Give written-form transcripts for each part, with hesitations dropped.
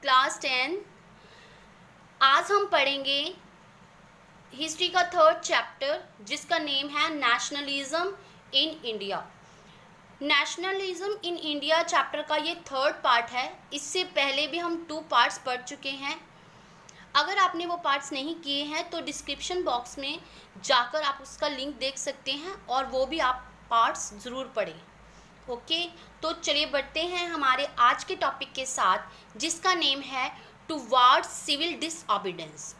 Class 10। आज हम पढ़ेंगे हिस्ट्री का थर्ड चैप्टर जिसका नेम है nationalism in India. Nationalism in India chapter का ये थर्ड पार्ट है। इससे पहले भी हम 2 पार्ट्स पढ़ चुके हैं। अगर आपने वो पार्ट्स नहीं किए हैं तो डिस्क्रिप्शन बॉक्स में जाकर आप उसका लिंक देख सकते हैं और वो भी आप पार्ट्स ज़रूर पढ़ें। ओके, तो चलिए बढ़ते हैं हमारे आज के टॉपिक के साथ जिसका नेम है towards civil disobedience.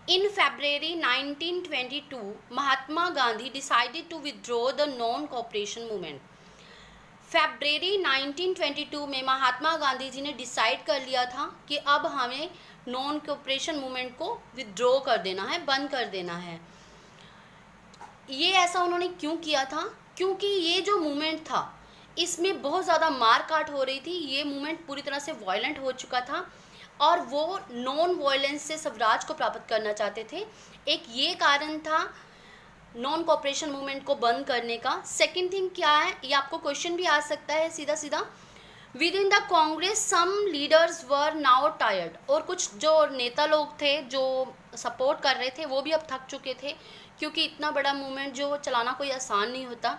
In February 1922, Mahatma Gandhi decided to withdraw the non-cooperation movement. फरवरी 1922 में महात्मा गांधी जी ने डिसाइड कर लिया था कि अब हमें नॉन कोऑपरेशन मूवमेंट को विथड्रॉ कर देना है, बंद कर देना है। ये ऐसा उन्होंने क्यों किया था? क्योंकि ये जो मूवमेंट था इसमें बहुत ज़्यादा मार काट हो रही थी। ये मूवमेंट पूरी तरह से वायलेंट हो चुका था और वो नॉन वायलेंस से स्वराज को प्राप्त करना चाहते थे। एक ये कारण था नॉन कोऑपरेशन मूवमेंट को बंद करने का। सेकंड थिंग क्या है, ये आपको क्वेश्चन भी आ सकता है सीधा सीधा। Within the Congress some leaders were now tired, और कुछ जो नेता लोग थे जो सपोर्ट कर रहे थे वो भी अब थक चुके थे, क्योंकि इतना बड़ा मूवमेंट जो चलाना कोई आसान नहीं होता।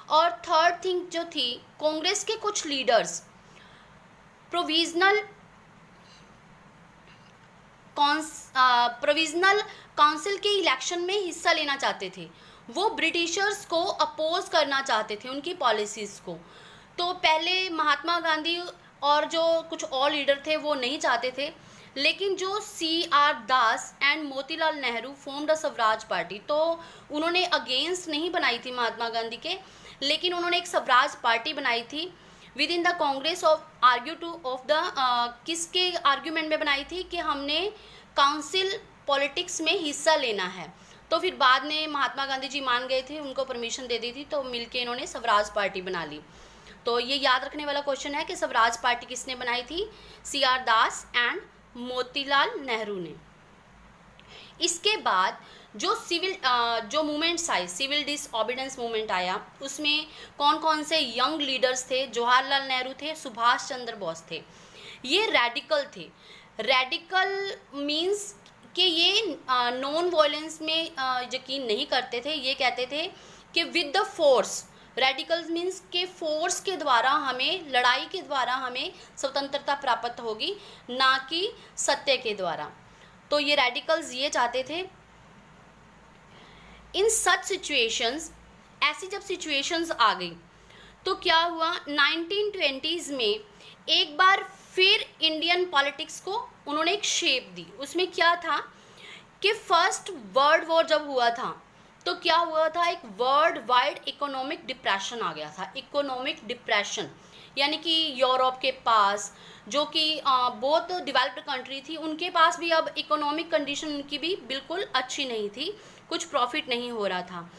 और थर्ड थिंग जो थी, कांग्रेस के कुछ लीडर्स प्रोविजनल काउंसिल के इलेक्शन में हिस्सा लेना चाहते थे। वो ब्रिटिशर्स को अपोज करना चाहते थे, उनकी पॉलिसीज़ को। तो पहले महात्मा गांधी और जो कुछ और लीडर थे वो नहीं चाहते थे, लेकिन जो CR Das and Motilal Nehru formed a Swaraj party, तो उन्होंने अगेंस्ट नहीं बनाई थी महात्मा गांधी के, लेकिन उन्होंने एक स्वराज पार्टी बनाई थी with in the Congress of argue two of the किसके आर्ग्यूमेंट में बनाई थी कि हमने काउंसिल पॉलिटिक्स में हिस्सा लेना है। तो फिर बाद में महात्मा गांधी जी मान गए थे, उनको परमिशन दे दी थी, तो मिलके इन्होंने स्वराज पार्टी बना ली। तो ये याद रखने वाला क्वेश्चन है कि स्वराज पार्टी किसने बनाई थी? CR Das and Motilal Nehru ने। इसके बाद जो मूवमेंट्स आए, सिविल डिसओबीडियंस मूवमेंट आया, उसमें कौन कौन से यंग लीडर्स थे? जवाहरलाल नेहरू थे, सुभाष चंद्र बोस थे। ये रेडिकल थे। रेडिकल मीन्स कि ये नॉन वायलेंस में यकीन नहीं करते थे। ये कहते थे कि with the force, radicals means के फोर्स के द्वारा हमें, लड़ाई के द्वारा हमें स्वतंत्रता प्राप्त होगी, ना कि सत्य के द्वारा। तो ये रेडिकल्स ये चाहते थे। इन सच सिचुएशंस, ऐसी जब सिचुएशंस आ गई तो क्या हुआ, 1920s में एक बार फिर इंडियन पॉलिटिक्स को उन्होंने एक शेप दी। उसमें क्या था कि फर्स्ट वर्ल्ड वॉर जब हुआ था तो क्या हुआ था, एक वर्ल्ड वाइड इकोनॉमिक डिप्रेशन आ गया था। इकोनॉमिक डिप्रेशन यानी कि यूरोप के पास, जो कि बहुत डेवलप्ड कंट्री थी, उनके पास भी अब इकोनॉमिक कंडीशन उनकी भी बिल्कुल अच्छी नहीं थी, कुछ प्रॉफिट नहीं हो रहा था।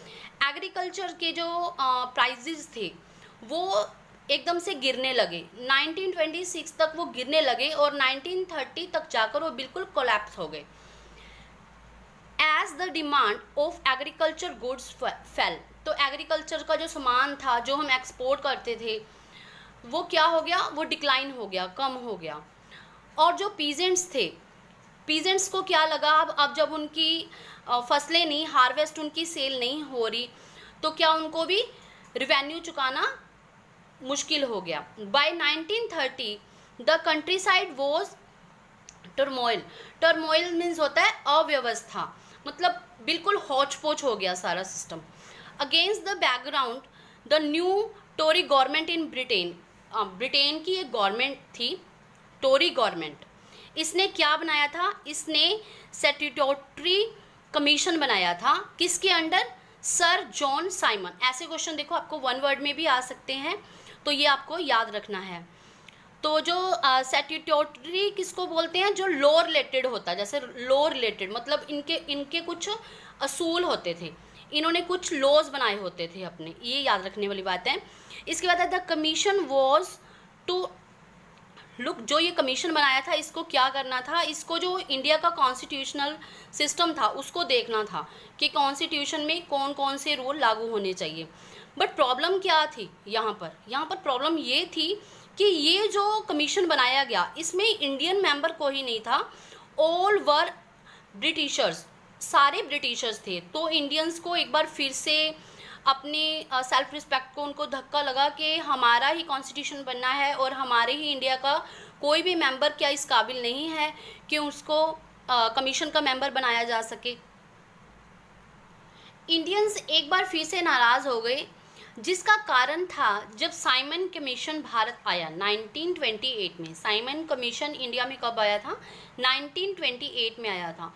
एग्रीकल्चर के जो प्राइजेस थे वो एकदम से गिरने लगे। 1926 तक वो गिरने लगे और 1930 तक जाकर वो बिल्कुल कोलैप्स हो गए। As the demand of agriculture goods fell, तो एग्रीकल्चर का जो सामान था जो हम एक्सपोर्ट करते थे वो क्या हो गया, वो डिक्लाइन हो गया, कम हो गया। और जो पीजेंट्स थे, पीजेंट्स को क्या लगा, अब जब उनकी फसलें नहीं, हार्वेस्ट उनकी सेल नहीं हो रही, तो क्या उनको भी रिवेन्यू चुकाना मुश्किल हो गया। By 1930 the countryside was turmoil. Turmoil means होता है अव्यवस्था, मतलब बिल्कुल हौच पोच हो गया सारा system. Against the background the new Tory government in Britain, Britain की एक गवर्नमेंट थी, टोरी गवर्नमेंट। इसने क्या बनाया था, इसने स्टैट्यूटरी कमीशन बनाया था। किसके अंडर? Sir John Simon. ऐसे क्वेश्चन देखो आपको वन वर्ड में भी आ सकते हैं, तो ये आपको याद रखना है। तो जो स्टैट्यूटरी किसको बोलते हैं? जो लॉ रिलेटेड होता है, जैसे लॉ रिलेटेड मतलब इनके कुछ असूल होते थे, इन्होंने कुछ लॉज बनाए होते थे अपने, ये याद रखने वाली बात है। इसके बाद the commission was to look, जो ये कमीशन बनाया था इसको क्या करना था, इसको जो इंडिया का कॉन्स्टिट्यूशनल सिस्टम था उसको देखना था कि कॉन्स्टिट्यूशन में कौन कौन से रूल लागू होने चाहिए। बट प्रॉब्लम क्या थी यहाँ पर प्रॉब्लम ये थी कि ये जो कमीशन बनाया गया इसमें इंडियन मेंबर कोई नहीं था, ऑल वर ब्रिटिशर्स, सारे ब्रिटिशर्स थे। तो इंडियंस को एक बार फिर से अपने सेल्फ रिस्पेक्ट को उनको धक्का लगा कि हमारा ही कॉन्स्टिट्यूशन बनना है और हमारे ही इंडिया का कोई भी मेंबर क्या इस काबिल नहीं है कि उसको कमीशन का मेंबर बनाया जा सके। इंडियंस एक बार फिर से नाराज़ हो गए, जिसका कारण था जब साइमन कमीशन भारत आया 1928 में। साइमन कमीशन इंडिया में कब आया था? 1928 में आया था।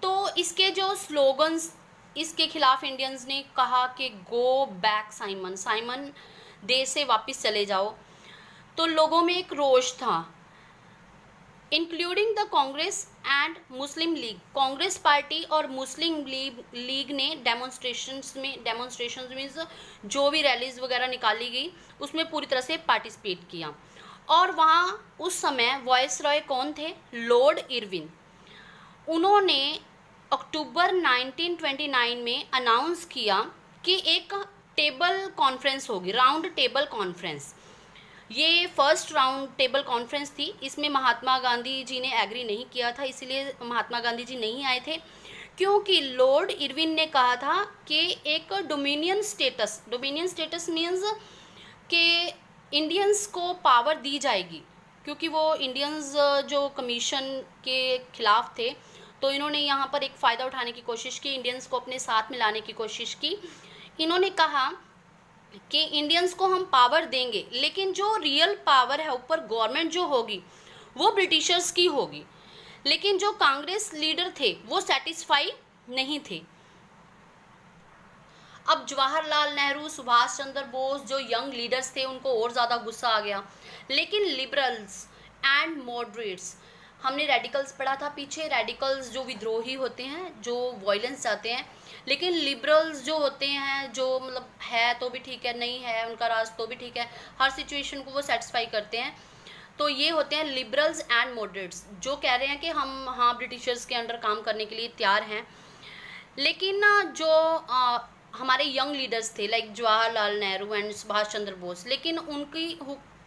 तो इसके जो स्लोगन्स, इसके खिलाफ इंडियंस ने कहा कि गो बैक साइमन, साइमन देश से वापस चले जाओ। तो लोगों में एक रोष था, including the Congress and Muslim league. Congress party और मुस्लिम लीग ने डेमोन्स्ट्रेशंस मीन्स जो भी रैलीज वगैरह निकाली गई उसमें पूरी तरह से पार्टिसिपेट किया। और वहाँ उस समय वायसरॉय कौन थे? Lord Irwin. उन्होंने अक्टूबर 1929 में अनाउंस किया कि एक टेबल कॉन्फ्रेंस होगी, राउंड टेबल कॉन्फ्रेंस। ये फर्स्ट राउंड टेबल कॉन्फ्रेंस थी, इसमें महात्मा गांधी जी ने एग्री नहीं किया था, इसलिए महात्मा गांधी जी नहीं आए थे, क्योंकि लॉर्ड इरविन ने कहा था कि एक डोमिनियन स्टेटस मीन्स कि इंडियंस को पावर दी जाएगी, क्योंकि वो इंडियंस जो कमीशन के खिलाफ थे, तो इन्होंने यहाँ पर एक फ़ायदा उठाने की कोशिश की, इंडियंस को अपने साथ मिलाने की कोशिश की। इन्होंने कहा कि इंडियंस को हम पावर देंगे, लेकिन जो रियल पावर है ऊपर गवर्नमेंट जो होगी वो ब्रिटिशर्स की होगी। लेकिन जो कांग्रेस लीडर थे वो सेटिस्फाई नहीं थे। अब जवाहरलाल नेहरू, सुभाष चंद्र बोस जो यंग लीडर्स थे उनको और ज़्यादा गुस्सा आ गया। लेकिन लिबरल्स एंड मॉडरेट्स, हमने रेडिकल्स पढ़ा था पीछे, रेडिकल्स जो विद्रोही होते हैं, जो वायलेंस चाहते हैं, लेकिन लिबरल्स जो होते हैं, जो मतलब है तो भी ठीक है, नहीं है उनका राज तो भी ठीक है, हर सिचुएशन को वो सेटिस्फाई करते हैं। तो ये होते हैं लिबरल्स एंड मॉडरेट्स, जो कह रहे हैं कि हम हाँ ब्रिटिशर्स के अंडर काम करने के लिए तैयार हैं। लेकिन जो हमारे यंग लीडर्स थे लाइक जवाहरलाल नेहरू एंड सुभाष चंद्र बोस, लेकिन उनकी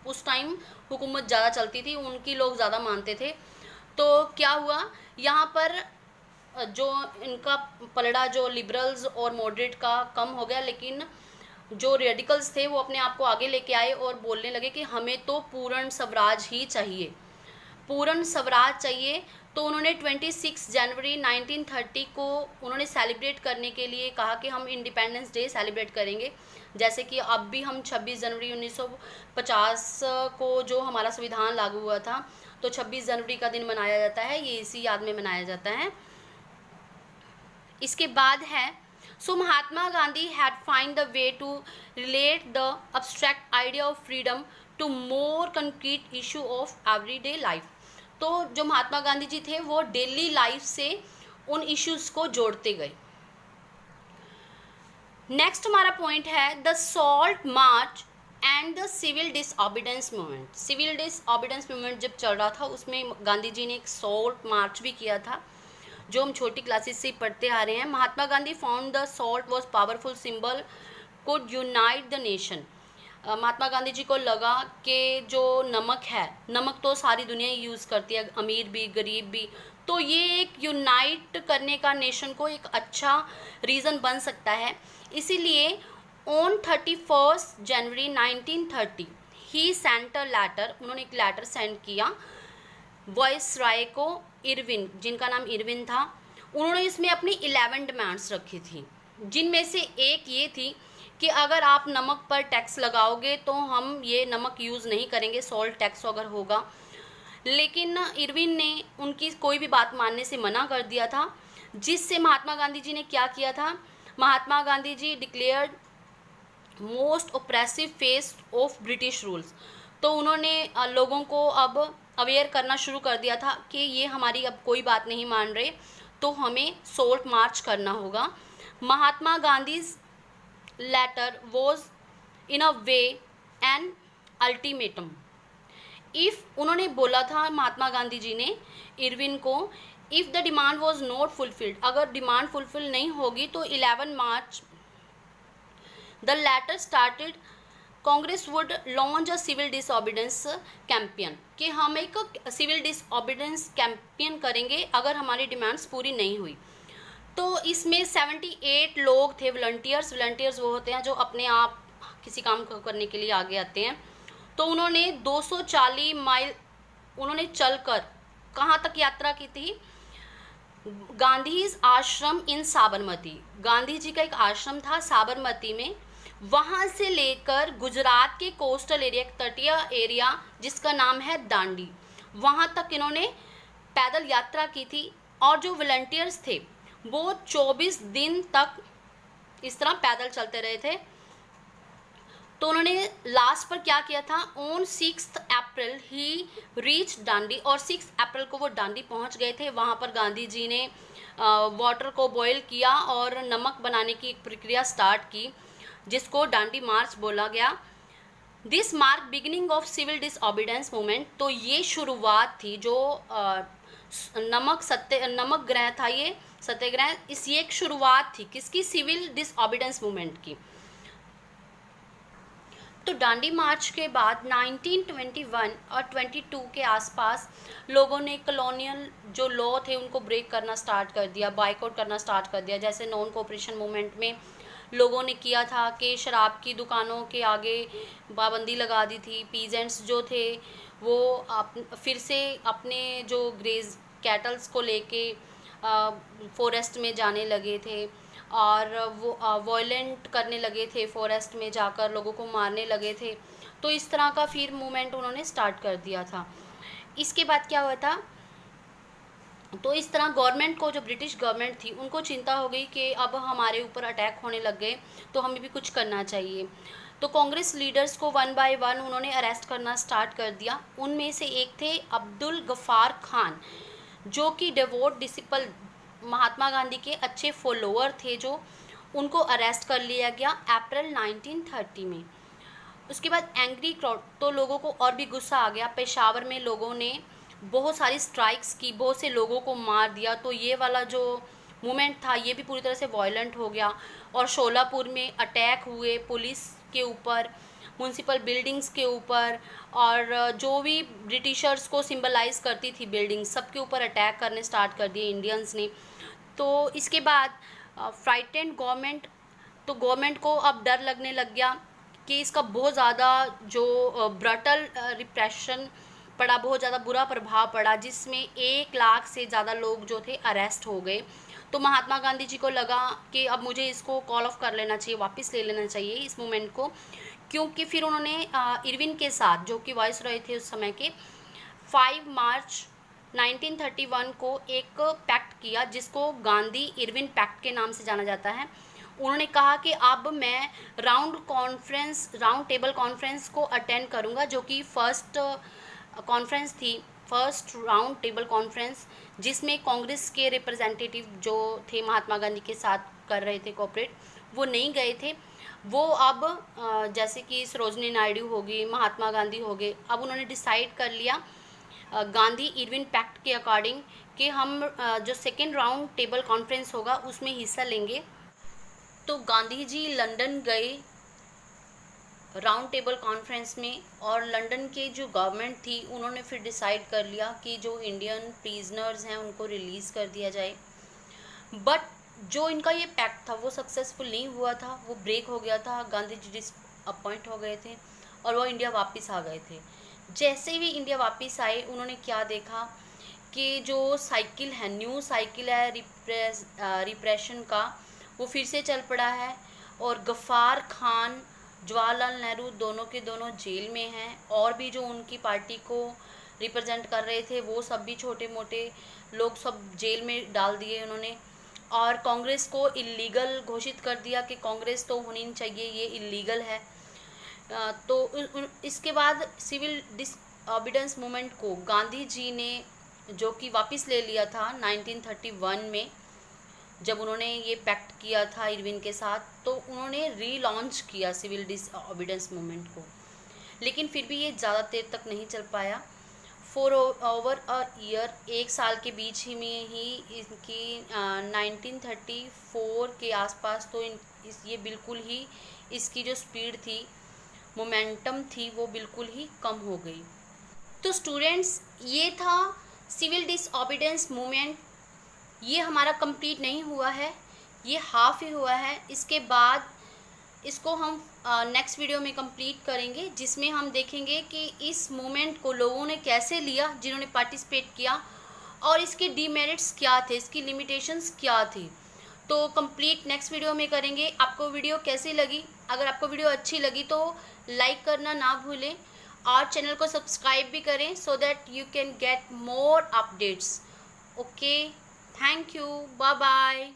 उस टाइम हुकूमत ज़्यादा चलती थी, उनकी लोग ज़्यादा मानते थे। तो क्या हुआ, यहाँ पर जो इनका पलड़ा जो लिबरल्स और मॉडरेट का कम हो गया, लेकिन जो रेडिकल्स थे वो अपने आप को आगे लेके आए और बोलने लगे कि हमें तो पूर्ण स्वराज ही चाहिए, पूर्ण स्वराज चाहिए। तो उन्होंने 26 जनवरी 1930 को उन्होंने सेलिब्रेट करने के लिए कहा कि हम इंडिपेंडेंस डे सेलिब्रेट करेंगे, जैसे कि अब भी हम 26 जनवरी 1950 को जो हमारा संविधान लागू हुआ था, तो 26 जनवरी का दिन मनाया जाता है, ये इसी याद में मनाया जाता है। इसके बाद है, so Mahatma Gandhi had find the way to relate the abstract idea of freedom to more concrete issue of everyday life. तो जो महात्मा गांधी जी थे वो डेली लाइफ से उन इश्यूज को जोड़ते गए। नेक्स्ट हमारा पॉइंट है the salt march and the civil disobedience movement. Civil disobedience movement जब चल रहा था उसमें गांधी जी ने एक सॉल्ट मार्च भी किया था, जो हम छोटी क्लासेस से पढ़ते आ रहे हैं। Mahatma Gandhi found the salt was powerful symbol could unite the nation. Mahatma Gandhi ji को लगा कि जो नमक है, नमक तो सारी दुनिया ही यूज़ करती है, अमीर भी गरीब भी, तो ये एक यूनाइट करने का नेशन को एक अच्छा रीज़न बन सकता है। इसीलिए ऑन 31 जनवरी 1930 ही सेंट अ लेटर, उन्होंने एक लेटर सेंड किया वायसराय को, इरविन, जिनका नाम इरविन था। उन्होंने इसमें अपनी 11 डिमांड्स रखी थी, जिनमें से एक ये थी कि अगर आप नमक पर टैक्स लगाओगे तो हम ये नमक यूज़ नहीं करेंगे, सॉल्ट टैक्स अगर होगा। लेकिन इरविन ने उनकी कोई भी बात मानने से मना कर दिया था, जिससे महात्मा गांधी जी ने क्या किया था, Mahatma Gandhi ji declared most oppressive face of British rules. तो उन्होंने लोगों को अब अवेयर करना शुरू कर दिया था कि ये हमारी अब कोई बात नहीं मान रहे, तो हमें सॉल्ट मार्च करना होगा। Mahatma Gandhi's letter was in a way an ultimatum. If, उन्होंने बोला था महात्मा गांधी जी ने इरविन को, if the demand was not fulfilled, अगर डिमांड फुलफिल नहीं होगी तो 11 March the letter started Congress would launch a civil disobedience campaign, कि हम एक सिविल डिसऑबिडेंस कैंपेन करेंगे अगर हमारी डिमांड्स पूरी नहीं हुई। तो इसमें 78 लोग थे वॉलंटियर्स वो होते हैं जो अपने आप किसी काम को करने के लिए आगे आते हैं। तो उन्होंने 240 माइल उन्होंने चलकर कहाँ तक यात्रा की थी? गांधी आश्रम इन साबरमती, गांधी जी का एक आश्रम था साबरमती में, वहाँ से लेकर गुजरात के कोस्टल एरिया, तटीय एरिया जिसका नाम है दांडी, वहाँ तक इन्होंने पैदल यात्रा की थी। और जो वॉलंटियर्स थे वो 24 दिन तक इस तरह पैदल चलते रहे थे। तो उन्होंने लास्ट पर क्या किया था? On 6 April he reach Dandi, और 6 अप्रैल को वो दांडी पहुंच गए थे। वहाँ पर गांधी जी ने वाटर को बॉयल किया और नमक बनाने की एक प्रक्रिया स्टार्ट की, जिसको दांडी मार्च बोला गया। This mark beginning of civil disobedience movement. तो ये शुरुआत थी जो नमक ग्रह था, ये सत्याग्रह, ये एक शुरुआत थी किसकी? सिविल डिसऑबिडेंस मूवमेंट की। तो दांडी मार्च के बाद 1921 और 22 के आसपास लोगों ने कॉलोनियल जो लॉ थे उनको ब्रेक करना स्टार्ट कर दिया, बाइकआउट करना स्टार्ट कर दिया। जैसे नॉन कोऑपरेशन मूवमेंट में लोगों ने किया था कि शराब की दुकानों के आगे पाबंदी लगा दी थी। पीजेंट्स जो थे वो फिर से अपने जो ग्रेज कैटल्स को लेके फॉरेस्ट में जाने लगे थे और वो वॉयलेंट करने लगे थे, फॉरेस्ट में जाकर लोगों को मारने लगे थे। तो इस तरह का फिर मूवमेंट उन्होंने स्टार्ट कर दिया था। इसके बाद क्या हुआ था? तो इस तरह गवर्नमेंट को, जो ब्रिटिश गवर्नमेंट थी, उनको चिंता हो गई कि अब हमारे ऊपर अटैक होने लग गए तो हमें भी कुछ करना चाहिए। तो कांग्रेस लीडर्स को 1 बाय 1 उन्होंने अरेस्ट करना स्टार्ट कर दिया। उनमें से एक थे अब्दुल गफ़ार खान, जो कि डिवोट डिसिपल महात्मा गांधी के अच्छे फॉलोअर थे, जो उनको अरेस्ट कर लिया गया अप्रैल 1930 में। उसके बाद एंग्री क्राउड, तो लोगों को और भी गुस्सा आ गया। पेशावर में लोगों ने बहुत सारी स्ट्राइक्स की, बहुत से लोगों को मार दिया। तो ये वाला जो मूवमेंट था ये भी पूरी तरह से वायलेंट हो गया। और शोलापुर में अटैक हुए पुलिस के ऊपर, म्यूनसिपल बिल्डिंग्स के ऊपर, और जो भी ब्रिटिशर्स को सिंबलाइज करती थी बिल्डिंग, सबके ऊपर अटैक करने स्टार्ट कर दिए इंडियंस ने। तो इसके बाद फ्राइटेंड गवर्नमेंट, तो गवर्नमेंट को अब डर लगने लग गया कि इसका बहुत ज़्यादा जो ब्रटल रिप्रेशन पड़ा, बहुत ज़्यादा बुरा प्रभाव पड़ा, जिसमें 1 लाख से ज़्यादा लोग जो थे अरेस्ट हो गए। तो महात्मा गांधी जी को लगा कि अब मुझे इसको कॉल ऑफ कर लेना चाहिए, वापस ले लेना चाहिए इस मूवमेंट को। क्योंकि फिर उन्होंने इरविन के साथ, जो कि वाइस रॉय थे उस समय के, 5 मार्च 1931 को एक पैक्ट किया, जिसको गांधी इरविन पैक्ट के नाम से जाना जाता है। उन्होंने कहा कि अब मैं राउंड टेबल कॉन्फ्रेंस को अटेंड करूंगा, जो कि फर्स्ट कॉन्फ्रेंस थी, फर्स्ट राउंड टेबल कॉन्फ्रेंस, जिसमें कांग्रेस के रिप्रेजेंटेटिव जो थे महात्मा गांधी के साथ कर रहे थे कोऑपरेट, वो नहीं गए थे। वो अब जैसे कि सरोजनी नायडू होगी, महात्मा गांधी हो गए, अब उन्होंने डिसाइड कर लिया गांधी इरविन पैक्ट के अकॉर्डिंग कि हम जो सेकेंड राउंड टेबल कॉन्फ्रेंस होगा उसमें हिस्सा लेंगे। तो गांधी जी लंदन गए राउंड टेबल कॉन्फ्रेंस में, और लंदन के जो गवर्नमेंट थी उन्होंने फिर डिसाइड कर लिया कि जो इंडियन प्रिजनर्स हैं उनको रिलीज़ कर दिया जाए। बट जो इनका ये पैक्ट था वो सक्सेसफुल नहीं हुआ था, वो ब्रेक हो गया था। गांधी जी डिसअपॉइंट हो गए थे और वो इंडिया वापस आ गए थे। जैसे भी इंडिया वापस आए, उन्होंने क्या देखा कि जो साइकिल है, न्यू साइकिल है रिप्रेशन का, वो फिर से चल पड़ा है। और गफ़ार खान, जवाहरलाल नेहरू दोनों के दोनों जेल में हैं, और भी जो उनकी पार्टी को रिप्रेजेंट कर रहे थे वो सब भी छोटे मोटे लोग सब जेल में डाल दिए उन्होंने। और कांग्रेस को इलीगल घोषित कर दिया कि कांग्रेस तो होनी नहीं चाहिए, ये इलीगल है। तो इसके बाद सिविल डिसऑबिडेंस मूवमेंट को गांधी जी ने जो कि वापस ले लिया था 1931 में, जब उन्होंने ये पैक्ट किया था इरविन के साथ, तो उन्होंने रीलॉन्च किया सिविल डिसऑबिडेंस मूवमेंट को। लेकिन फिर भी ये ज़्यादा देर तक नहीं चल पाया। फॉर ओवर अ ईयर, 1 साल के बीच ही में ही इनकी 1934 के आसपास तो ये बिल्कुल ही इसकी जो स्पीड थी मोमेंटम थी वो बिल्कुल ही कम हो गई। तो स्टूडेंट्स, ये था सिविल डिसओबीडियंस मूवमेंट। ये हमारा कंप्लीट नहीं हुआ है, ये हाफ ही हुआ है। इसके बाद इसको हम नेक्स्ट वीडियो में कंप्लीट करेंगे, जिसमें हम देखेंगे कि इस मूवमेंट को लोगों ने कैसे लिया जिन्होंने पार्टिसिपेट किया, और इसके डीमेरिट्स क्या थे, इसकी लिमिटेशंस क्या थी। तो कंप्लीट नेक्स्ट वीडियो में करेंगे। आपको वीडियो कैसी लगी? अगर आपको वीडियो अच्छी लगी तो लाइक करना ना भूलें और चैनल को सब्सक्राइब भी करें, so that you can get more updates. Okay, thank you, bye bye.